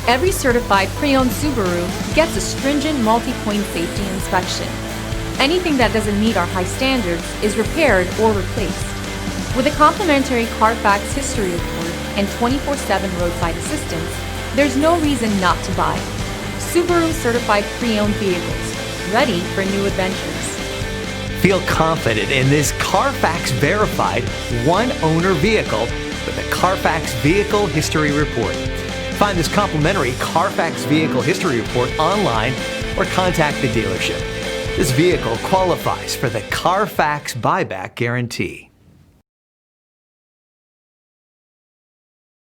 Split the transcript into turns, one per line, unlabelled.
Every certified pre-owned Subaru gets a stringent multi-point safety inspection. Anything that doesn't meet our high standards is repaired or replaced. With a complimentary Carfax history report and 24/7 roadside assistance, there's no reason not to buy. Subaru certified pre-owned vehicles, ready for new adventures.
Feel confident in this Carfax verified one-owner vehicle with a Carfax Vehicle History Report. Find this complimentary Carfax Vehicle History Report online or contact the dealership. This vehicle qualifies for the Carfax Buyback Guarantee.